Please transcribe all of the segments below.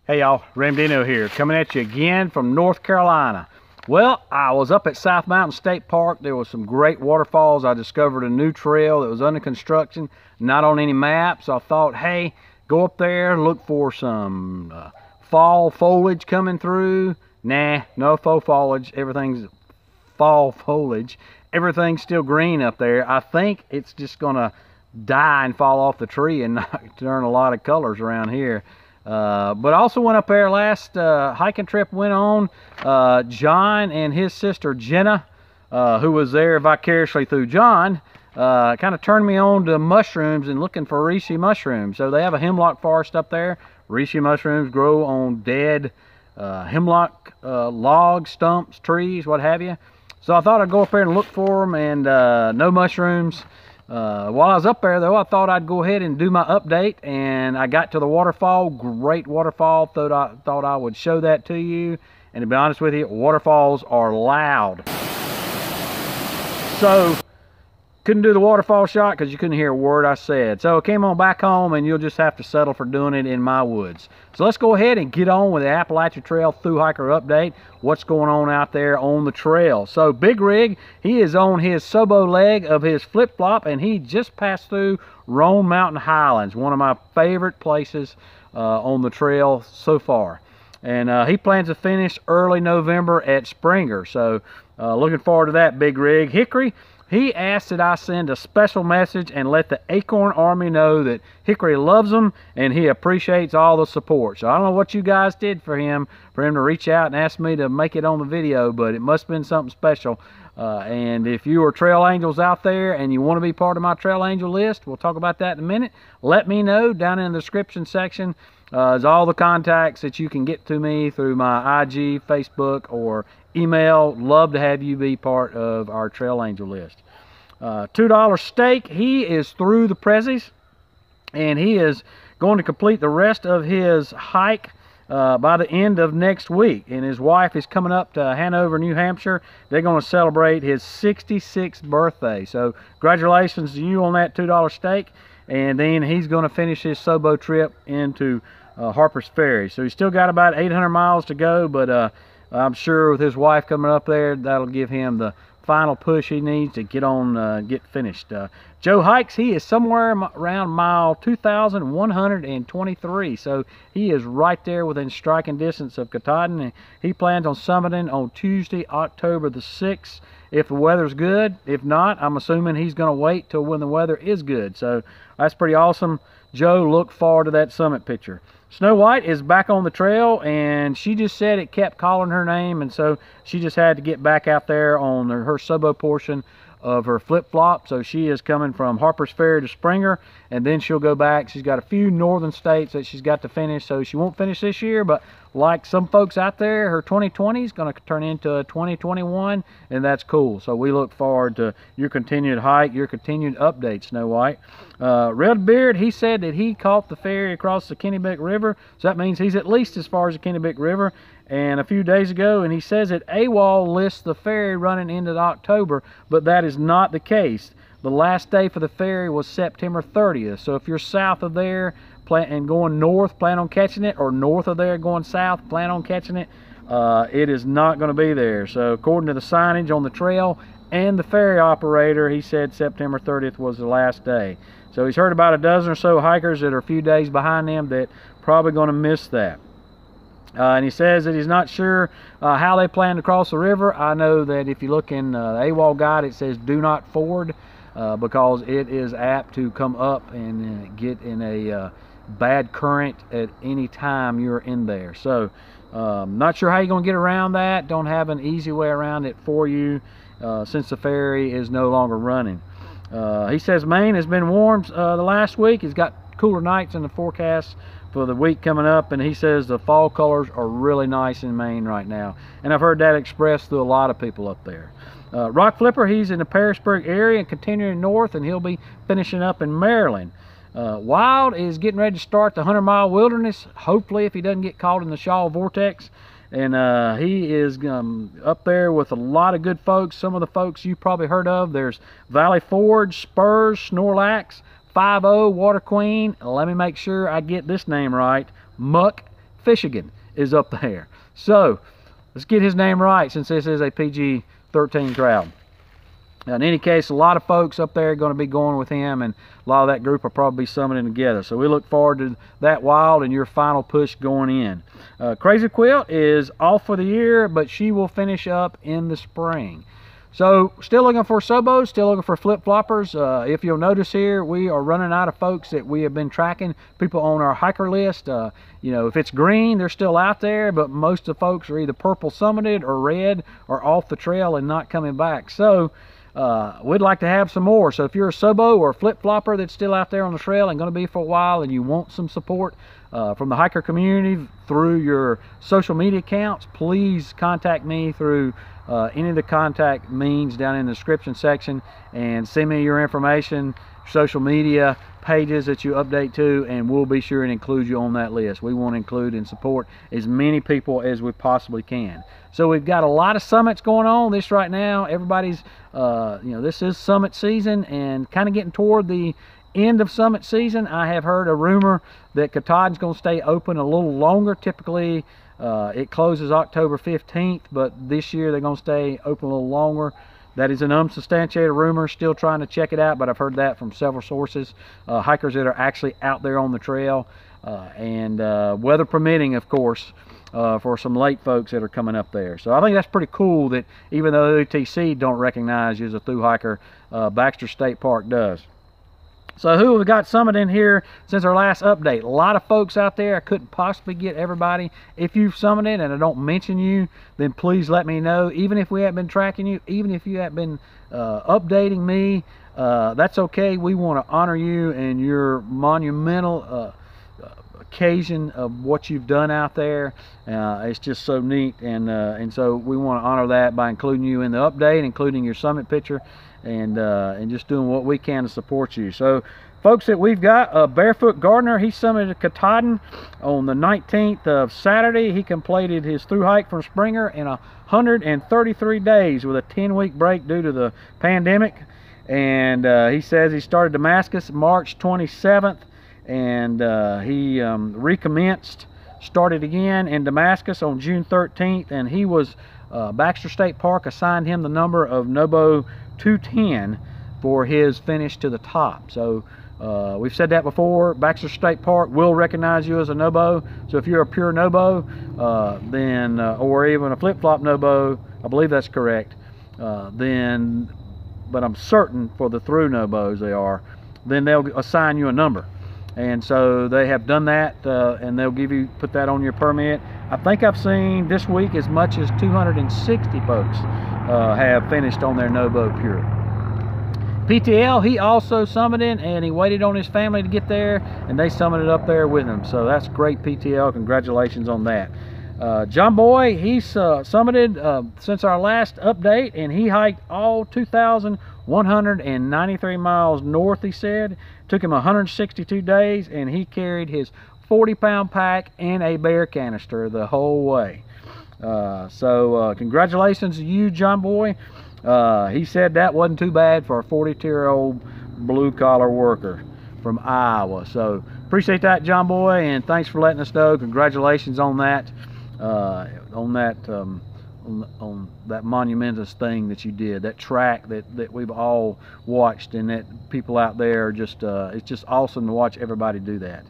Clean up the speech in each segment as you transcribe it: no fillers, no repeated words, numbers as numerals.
Hey y'all, Ramdino here, coming at you again from North Carolina. Well, I was up at South Mountain State Park. There was some great waterfalls. I discovered a new trail that was under construction, not on any maps. So I thought, hey, go up there, look for some fall foliage coming through. Nah, no faux foliage. Everything's fall foliage. Everything's still green up there. I think it's just gonna die and fall off the tree and turn a lot of colors around here. But I also went up there last hiking trip went on. John and his sister Jenna, who was there vicariously through John, kind of turned me on to mushrooms and looking for reishi mushrooms. So they have a hemlock forest up there. Reishi mushrooms grow on dead hemlock logs, stumps, trees, what have you. So I thought I'd go up there and look for them, and no mushrooms. While I was up there though, I thought I'd go ahead and do my update, and I got to the waterfall. Great waterfall. Thought I would show that to you. And to be honest with you, waterfalls are loud. So couldn't do the waterfall shot because you couldn't hear a word I said. So I came on back home, and you'll just have to settle for doing it in my woods. So let's go ahead and get on with the Appalachian Trail Thru Hiker update. What's going on out there on the trail? So Big Rig, he is on his Sobo leg of his flip-flop, and he just passed through Roan Mountain Highlands, one of my favorite places on the trail so far. And he plans to finish early November at Springer. So looking forward to that, Big Rig. Hickory, he asked that I send a special message and let the Acorn Army know that Hickory loves them and he appreciates all the support. So I don't know what you guys did for him to reach out and ask me to make it on the video, but it must have been something special. And if you are trail angels out there and you want to be part of my trail angel list, we'll talk about that in a minute. Let me know down in the description section. Is all the contacts that you can get to me through my IG, Facebook, or email. Love to have you be part of our trail angel list. $2 Steak, he is through the Prezzies, and he is going to complete the rest of his hike by the end of next week. And his wife is coming up to Hanover, New Hampshire. They're going to celebrate his 66th birthday. So congratulations to you on that $2 Steak. And then he's going to finish his Sobo trip into Harper's Ferry. So he's still got about 800 miles to go, but I'm sure with his wife coming up there, that'll give him the final push he needs to get on, get finished. Joe Hikes, he is somewhere around mile 2,123, so he is right there within striking distance of Katahdin, and he plans on summiting on Tuesday, October the 6th, if the weather's good. If not, I'm assuming he's going to wait till when the weather is good. So that's pretty awesome. Joe, look forward to that summit picture. Snow White is back on the trail, and she just said it kept calling her name, and so she just had to get back out there on her Sobo portion of her flip-flop. So she is coming from Harper's Ferry to Springer, and then she'll go back. She's got a few northern states that she's got to finish, so she won't finish this year, but like some folks out there, her 2020 is going to turn into a 2021, and that's cool. So we look forward to your continued hike, your continued updates, Snow White. Redbeard, he said that he caught the ferry across the Kennebec River, so that means he's at least as far as the Kennebec River. And a few days ago, and he says that AWOL lists the ferry running into October, but that is not the case. The last day for the ferry was September 30th. So if you're south of there and going north, plan on catching it, or north of there going south, plan on catching it. It is not going to be there. So according to the signage on the trail and the ferry operator, he said September 30th was the last day. So he's heard about a dozen or so hikers that are a few days behind them that probably going to miss that. And he says that he's not sure how they plan to cross the river. I know that if you look in the AWOL guide, it says do not ford because it is apt to come up and get in a bad current at any time you're in there. So not sure how you're going to get around that. Don't have an easy way around it for you since the ferry is no longer running. He says Maine has been warm the last week. He's got cooler nights in the forecast for the week coming up, and he says the fall colors are really nice in Maine right now, and I've heard that expressed through a lot of people up there. Rock Flipper, he's in the Parisburg area and continuing north, and he'll be finishing up in Maryland. Wild is getting ready to start the 100-mile wilderness, hopefully if he doesn't get caught in the Shaw Vortex, and he is up there with a lot of good folks. Some of the folks you probably heard of. There's Valley Forge, Spurs, Snorlax, 5-0, Water Queen, let me make sure I get this name right, Muck, Fishigan is up there. So let's get his name right, since this is a PG-13 crowd. Now, in any case, a lot of folks up there are going to be going with him, and a lot of that group will probably be summiting together. So we look forward to that wild and your final push going in. Crazy Quilt is off for the year, but she will finish up in the spring. So still looking for Sobos, still looking for Flipfloppers. If you'll notice here, we are running out of folks that we have been tracking, people on our hiker list. You know, if it's green, they're still out there, but most of the folks are either purple summited or red or off the trail and not coming back. So we'd like to have some more. So if you're a Sobo or a Flip-Flopper that's still out there on the trail and going to be for a while, and you want some support from the hiker community through your social media accounts, please contact me through any of the contact means down in the description section, and send me your information, social media pages that you update to, and we'll be sure and include you on that list. We want to include and support as many people as we possibly can. So we've got a lot of summits going on this right now. Everybody's you know, this is summit season and kind of getting toward the end of summit season. I have heard a rumor that Katahdin's going to stay open a little longer. Typically it closes October 15th, but this year they're going to stay open a little longer. That is an unsubstantiated rumor, still trying to check it out, but I've heard that from several sources, hikers that are actually out there on the trail, and weather permitting, of course, for some late folks that are coming up there. So I think that's pretty cool that even though UTC don't recognize you as a thru hiker, Baxter State Park does. So who have we got summiting here since our last update? A lot of folks out there. I couldn't possibly get everybody. If you've summited and I don't mention you, then please let me know. Even if we haven't been tracking you, even if you haven't been updating me, that's okay. We want to honor you and your monumental occasion of what you've done out there. It's just so neat, and so we want to honor that by including you in the update, including your summit picture, and just doing what we can to support you. So folks that we've got, Barefoot Gardner, he summited Katahdin on the 19th of Saturday. He completed his thru hike from Springer in 133 days with a 10-week break due to the pandemic. And he says he started Damascus March 27th, and he recommenced, started again in Damascus on June 13th, and he was Baxter State Park assigned him the number of Nobo 210 for his finish to the top. So we've said that before, Baxter State Park will recognize you as a Nobo. So if you're a pure Nobo, then or even a flip-flop Nobo, I believe that's correct, then, but I'm certain for the thru Nobos they are, then they'll assign you a number. And so they have done that, and they'll give you, put that on your permit. I think I've seen this week as much as 260 folks have finished on their Nobo Pure. PTL, he also summited, and he waited on his family to get there, and they summited up there with him. So that's great, PTL. Congratulations on that. John Boy, he's summited since our last update, and he hiked all 2,193 miles north, he said. Took him 162 days, and he carried his 40-pound pack and a bear canister the whole way. So congratulations to you, John Boy. He said that wasn't too bad for a 42-year-old blue-collar worker from Iowa. So appreciate that, John Boy, and thanks for letting us know. Congratulations on that, on that monumentous thing that you did, that track that we've all watched, and that people out there are just, it's just awesome to watch everybody do that.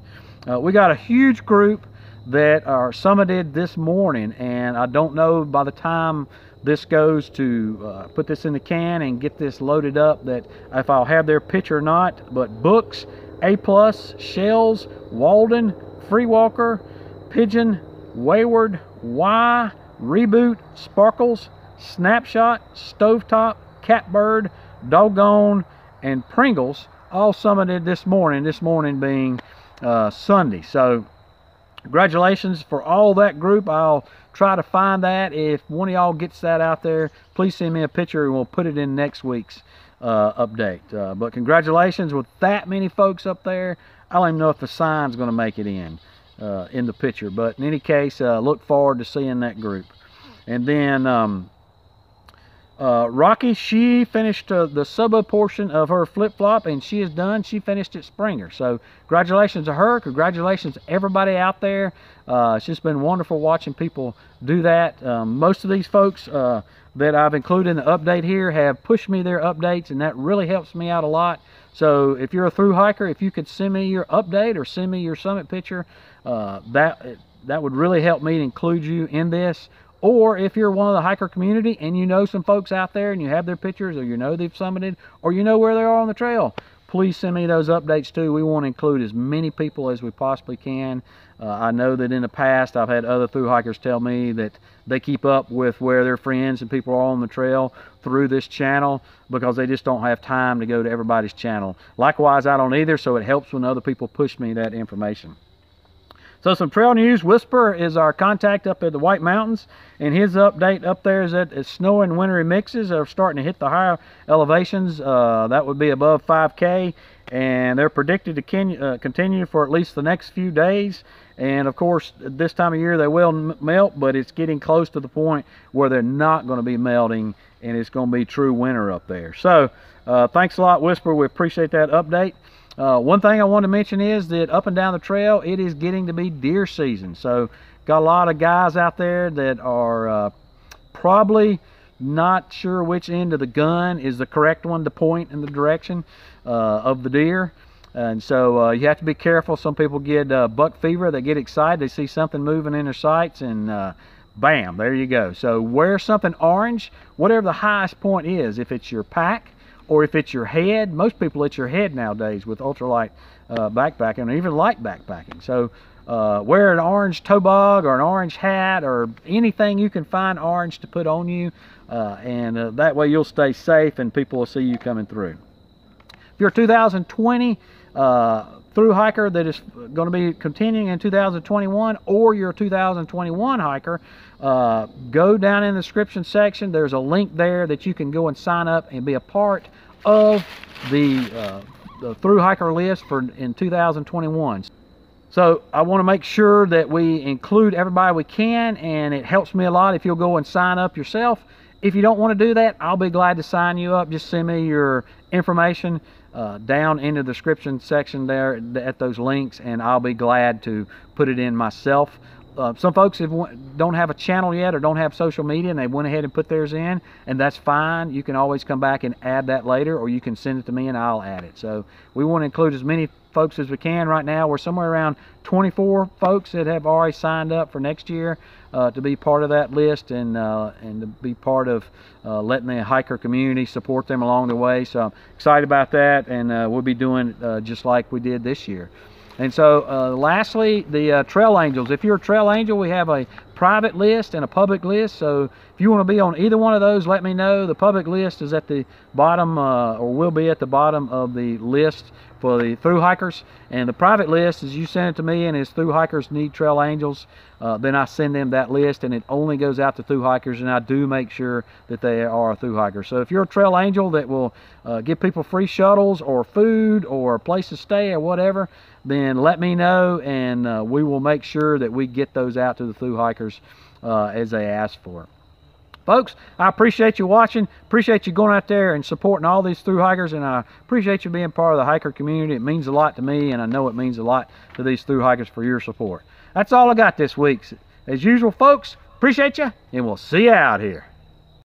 We got a huge group that are summited this morning, and I don't know by the time this goes to put this in the can and get this loaded up that if I'll have their picture or not, but Books, A+, Shells, Walden, Freewalker, Pigeon, Wayward, Y, Reboot, Sparkles, Snapshot, Stovetop, Catbird, Doggone, and Pringles all summited this morning being Sunday. So congratulations for all that group. I'll try to find that. If one of y'all gets that out there, please send me a picture and we'll put it in next week's update. But congratulations with that many folks up there. I don't even know if the sign's going to make it in the picture, but in any case, look forward to seeing that group. And then Rocky, she finished the sub portion of her flip-flop, and she is done. She finished at Springer. So congratulations to her. Congratulations to everybody out there. It's just been wonderful watching people do that. Most of these folks that I've included in the update here have pushed me their updates, and that really helps me out a lot. So if you're a thru hiker, if you could send me your update or send me your summit picture, that would really help me to include you in this. Or if you're one of the hiker community and you know some folks out there and you have their pictures, or you know they've summited, or you know where they are on the trail, please send me those updates too. We want to include as many people as we possibly can. I know that in the past I've had other thru hikers tell me that they keep up with where their friends and people are on the trail through this channel because they just don't have time to go to everybody's channel. Likewise, I don't either, so it helps when other people push me that information. So some trail news. Whisper is our contact up at the White Mountains, and his update up there is that it's snowing and wintry mixes are starting to hit the higher elevations. That would be above 5K, and they're predicted to continue for at least the next few days. And of course, this time of year they will melt, but it's getting close to the point where they're not going to be melting, and it's going to be true winter up there. So thanks a lot, Whisper. We appreciate that update. One thing I want to mention is that up and down the trail, it is getting to be deer season. So got a lot of guys out there that are probably not sure which end of the gun is the correct one to point in the direction of the deer. And so you have to be careful. Some people get buck fever. They get excited. They see something moving in their sights, and bam, there you go. So wear something orange, whatever the highest point is. If it's your pack, or if it's your head. Most people, it's your head nowadays with ultralight backpacking, or even light backpacking. So wear an orange tobog or an orange hat or anything you can find orange to put on you, and that way you'll stay safe and people will see you coming through. If you're a 2020 thru hiker that is going to be continuing in 2021, or you're a 2021 hiker, go down in the description section. There's a link there that you can go and sign up and be a part of the thru hiker list in 2021. So I want to make sure that we include everybody we can, and it helps me a lot if you'll go and sign up yourself. If you don't want to do that, I'll be glad to sign you up. Just send me your information down in the description section there at those links, and I'll be glad to put it in myself. Some folks don't have a channel yet or don't have social media, and they went ahead and put theirs in, and that's fine. You can always come back and add that later, or you can send it to me and I'll add it. So we want to include as many folks as we can. Right now we're somewhere around 24 folks that have already signed up for next year to be part of that list, and to be part of letting the hiker community support them along the way. So I'm excited about that, and we'll be doing just like we did this year. And so lastly, the Trail Angels. If you're a Trail Angel, we have a private list and a public list. So if you want to be on either one of those, let me know. The public list is at the bottom, or will be at the bottom of the list for the thru hikers. And the private list is you send it to me, and it's thru hikers need Trail Angels. Then I send them that list, and it only goes out to thru hikers, and I do make sure that they are a thru hiker. So if you're a Trail Angel that will give people free shuttles or food or a place to stay or whatever, then let me know, and we will make sure that we get those out to the thru hikers as they ask for it. Folks, I appreciate you watching, appreciate you going out there and supporting all these thru hikers, and I appreciate you being part of the hiker community. It means a lot to me, and I know it means a lot to these thru hikers for your support. That's all I got this week. As usual, folks, appreciate you, and we'll see you out here.